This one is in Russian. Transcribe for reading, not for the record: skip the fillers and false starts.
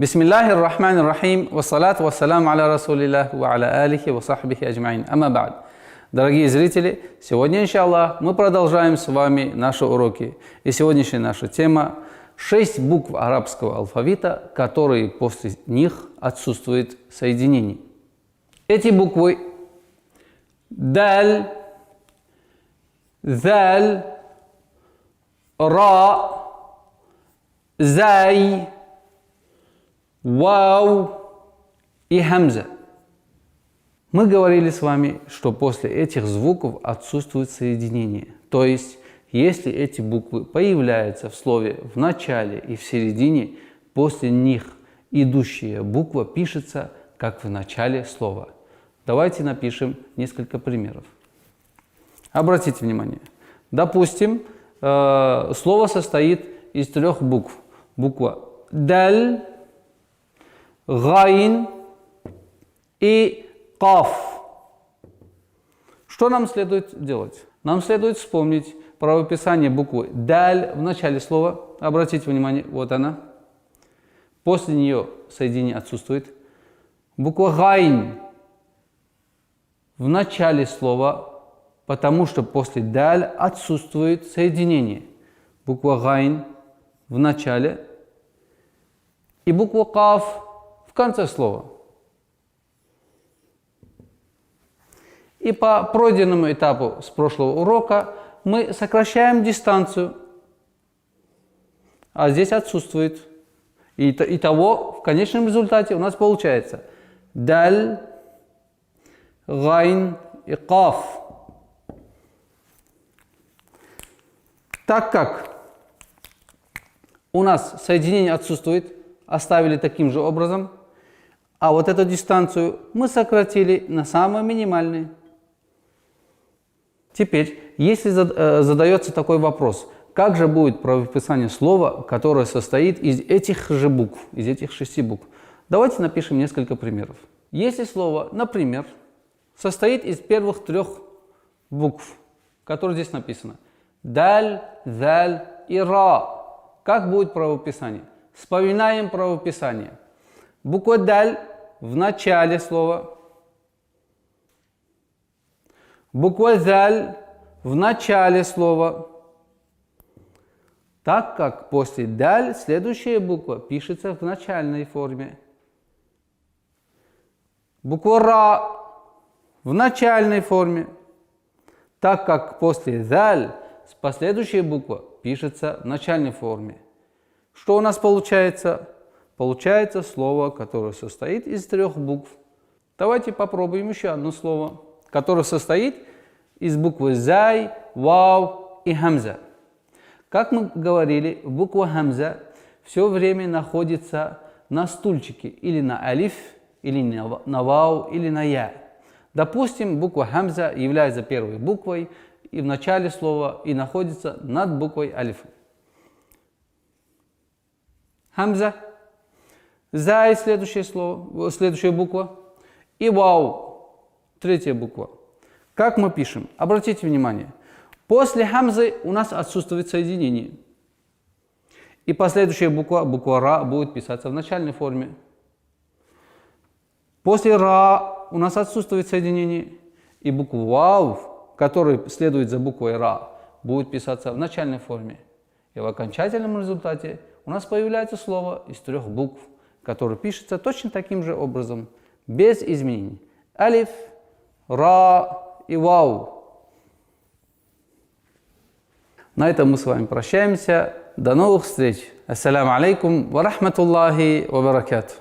Бисмиллахир рахманир рахим, вассалату вассаляму аля расулиллах, ва аля алихи ва сахбихи аджмаин. Амма ба'д. Дорогие зрители, сегодня, иншаллах, мы продолжаем с вами наши уроки. И сегодняшняя наша тема – 6 букв арабского алфавита, которые после них отсутствует соединение. Эти буквы – даль, заль, ра, зай, вау и хамза. Мы говорили с вами, что после этих звуков отсутствует соединение. То есть, если эти буквы появляются в слове в начале и в середине, после них идущая буква пишется как в начале слова. Давайте напишем несколько примеров. Обратите внимание. Допустим, слово состоит из 3 букв. Буква даль, гайн и каф. Что нам следует делать? Нам следует вспомнить правописание буквы даль в начале слова. Обратите внимание, вот она. После нее соединение отсутствует. Буква гайн в начале слова, потому что после даль отсутствует соединение. Буква гайн в начале и буква каф в конце слова. И по пройденному этапу с прошлого урока мы сокращаем дистанцию, а здесь отсутствует. Итого в конечном результате у нас получается даль, гайн и каф. Так как у нас соединение отсутствует, оставили таким же образом, а вот эту дистанцию мы сократили на самое минимальное. Теперь, если задается такой вопрос, как же будет правописание слова, которое состоит из этих же букв, из этих 6 букв? Давайте напишем несколько примеров. Если слово, например, состоит из первых 3 букв, которые здесь написано, даль, заль и ра, как будет правописание? Вспоминаем правописание. Буква даль в начале слова. Буква заль в начале слова. Так как после даль следующая буква пишется в начальной форме. Буква ра в начальной форме. Так как после заль последующая буква пишется в начальной форме. Что у нас получается? Получается слово, которое состоит из 3 букв. Давайте попробуем еще одно слово, которое состоит из буквы зай, вау и хамза. Как мы говорили, буква хамза все время находится на стульчике, или на алиф, или на вау, или на я. Допустим, буква хамза является первой буквой и в начале слова, и находится над буквой алиф. Хамза, зай следующая буква, и вау, 3 буква. Как мы пишем? Обратите внимание, после хамзы у нас отсутствует соединение. И последующая буква ра, будет писаться в начальной форме. После ра у нас отсутствует соединение. И буква вау, которая следует за буквой ра, будет писаться в начальной форме. И в окончательном результате у нас появляется слово из 3 букв, которое пишется точно таким же образом, без изменений. Алиф, ра и вау. На этом мы с вами прощаемся. До новых встреч. Ассаляму алейкум ва рахматуллахи ва баракатух.